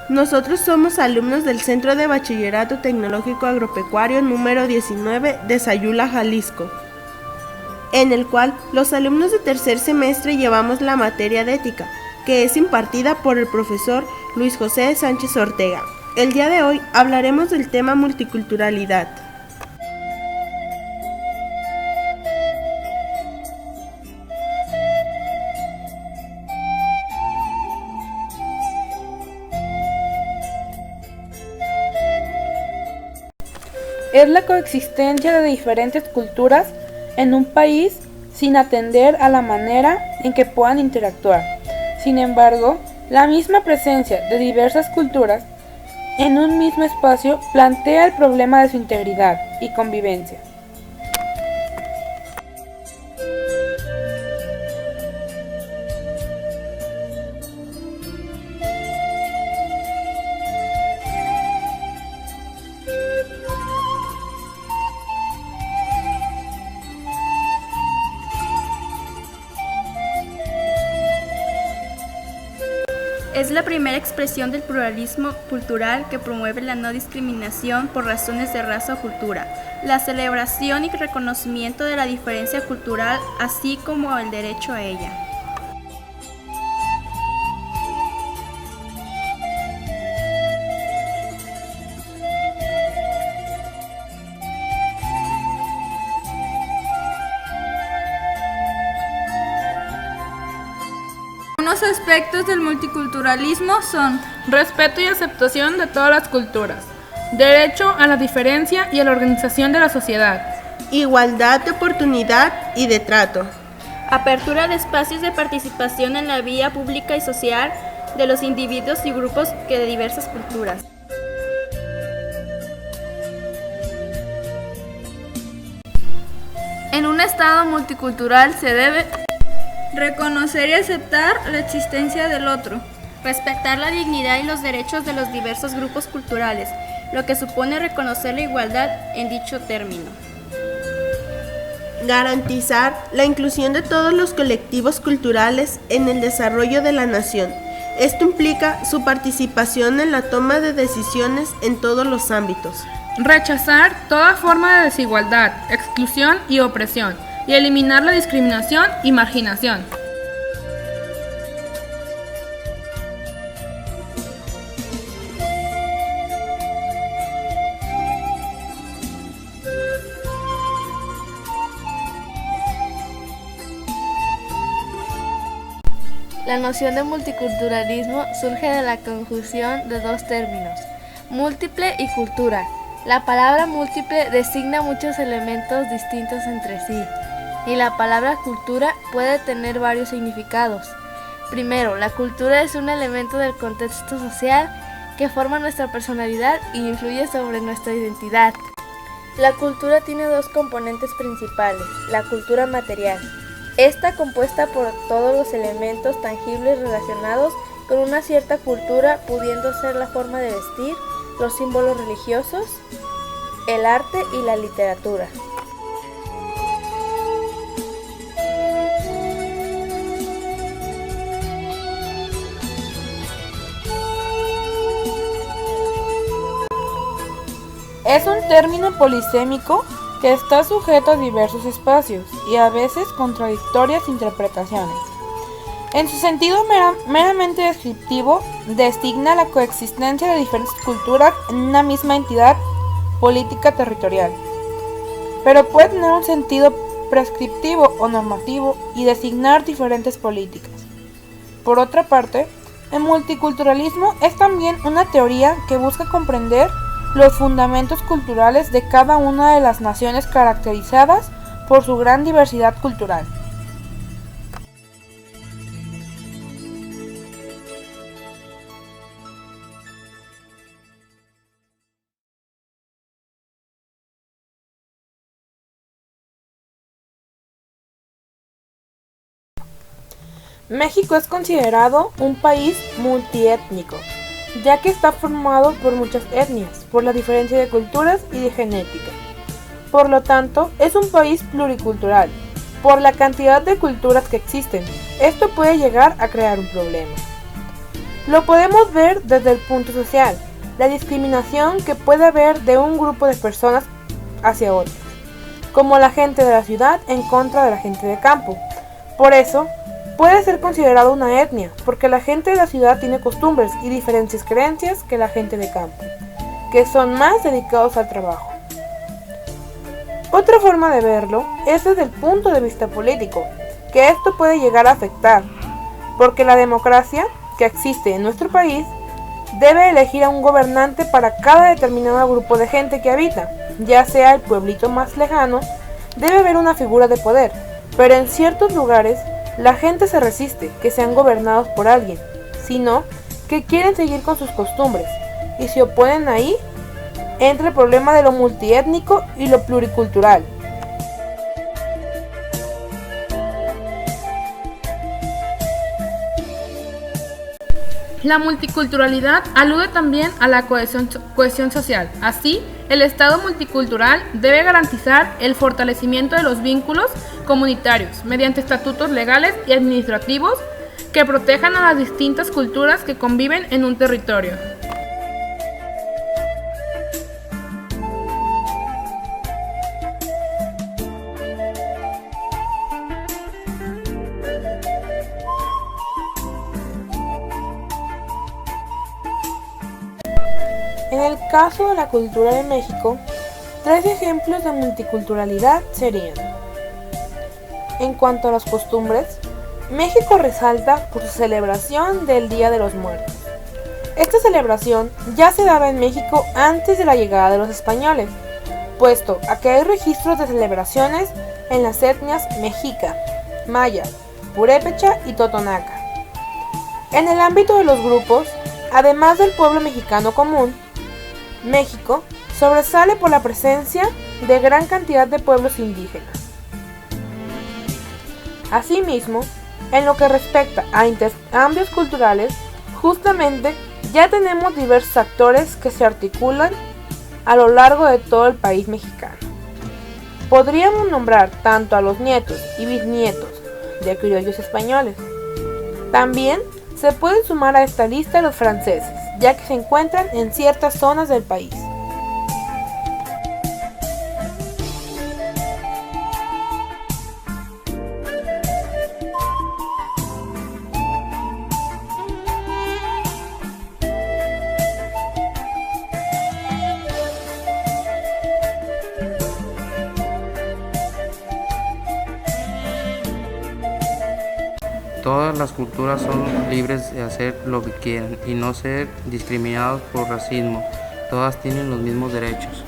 Nosotros somos alumnos del Centro de Bachillerato Tecnológico Agropecuario número 19 de Sayula, Jalisco, en el cual los alumnos de tercer semestre llevamos la materia de ética, que es impartida por el profesor Luis José Sánchez Ortega. El día de hoy hablaremos del tema multiculturalidad. Es la coexistencia de diferentes culturas en un país sin atender a la manera en que puedan interactuar. Sin embargo, la misma presencia de diversas culturas en un mismo espacio plantea el problema de su integridad y convivencia. Es la primera expresión del pluralismo cultural que promueve la no discriminación por razones de raza o cultura, la celebración y reconocimiento de la diferencia cultural, así como el derecho a ella. Algunos aspectos del multiculturalismo son Respeto y aceptación de todas las culturas, derecho a la diferencia y a la organización de la sociedad, Igualdad de oportunidad y de trato. Apertura de espacios de participación en la vida pública y social de los individuos y grupos de diversas culturas. En un Estado multicultural se debe reconocer y aceptar la existencia del otro. Respetar la dignidad y los derechos de los diversos grupos culturales, lo que supone reconocer la igualdad en dicho término. Garantizar la inclusión de todos los colectivos culturales en el desarrollo de la nación. Esto implica su participación en la toma de decisiones en todos los ámbitos. Rechazar toda forma de desigualdad, exclusión y opresión, y eliminar la discriminación y marginación. La noción de multiculturalismo surge de la conjunción de dos términos, múltiple y cultura. La palabra múltiple designa muchos elementos distintos entre sí, y la palabra cultura puede tener varios significados. Primero, la cultura es un elemento del contexto social que forma nuestra personalidad y influye sobre nuestra identidad. La cultura tiene dos componentes principales, la cultura material. Esta compuesta por todos los elementos tangibles relacionados con una cierta cultura, pudiendo ser la forma de vestir, los símbolos religiosos, el arte y la literatura. Es un término polisémico que está sujeto a diversos espacios y a veces contradictorias interpretaciones. En su sentido meramente descriptivo, designa la coexistencia de diferentes culturas en una misma entidad política territorial, pero puede tener un sentido prescriptivo o normativo y designar diferentes políticas. Por otra parte, el multiculturalismo es también una teoría que busca comprender los fundamentos culturales de cada una de las naciones caracterizadas por su gran diversidad cultural. México es considerado un país multiétnico, ya que está formado por muchas etnias, por la diferencia de culturas y de genética. Por lo tanto, es un país pluricultural, por la cantidad de culturas que existen. Esto puede llegar a crear un problema. Lo podemos ver desde el punto social, la discriminación que puede haber de un grupo de personas hacia otros, como la gente de la ciudad en contra de la gente de campo. Por eso, puede ser considerado una etnia, porque la gente de la ciudad tiene costumbres y diferentes creencias que la gente de campo, que son más dedicados al trabajo. Otra forma de verlo es desde el punto de vista político, que esto puede llegar a afectar, porque la democracia que existe en nuestro país debe elegir a un gobernante para cada determinado grupo de gente que habita, ya sea el pueblito más lejano, debe haber una figura de poder, pero en ciertos lugares la gente se resiste que sean gobernados por alguien, sino que quieren seguir con sus costumbres, y se oponen ahí. Entra el problema de lo multiétnico y lo pluricultural. La multiculturalidad alude también a la cohesión social. Así, el Estado multicultural debe garantizar el fortalecimiento de los vínculos comunitarios mediante estatutos legales y administrativos que protejan a las distintas culturas que conviven en un territorio. En el caso de la cultura de México, 3 ejemplos de multiculturalidad serían: en cuanto a las costumbres, México resalta por su celebración del Día de los Muertos. Esta celebración ya se daba en México antes de la llegada de los españoles, puesto a que hay registros de celebraciones en las etnias mexica, maya, purépecha y totonaca. En el ámbito de los grupos, además del pueblo mexicano común, México sobresale por la presencia de gran cantidad de pueblos indígenas. Asimismo, en lo que respecta a intercambios culturales, justamente ya tenemos diversos actores que se articulan a lo largo de todo el país mexicano. Podríamos nombrar tanto a los nietos y bisnietos de criollos españoles. También se pueden sumar a esta lista los franceses, ya que se encuentran en ciertas zonas del país. Todas las culturas son libres de hacer lo que quieran y no ser discriminados por racismo. Todas tienen los mismos derechos.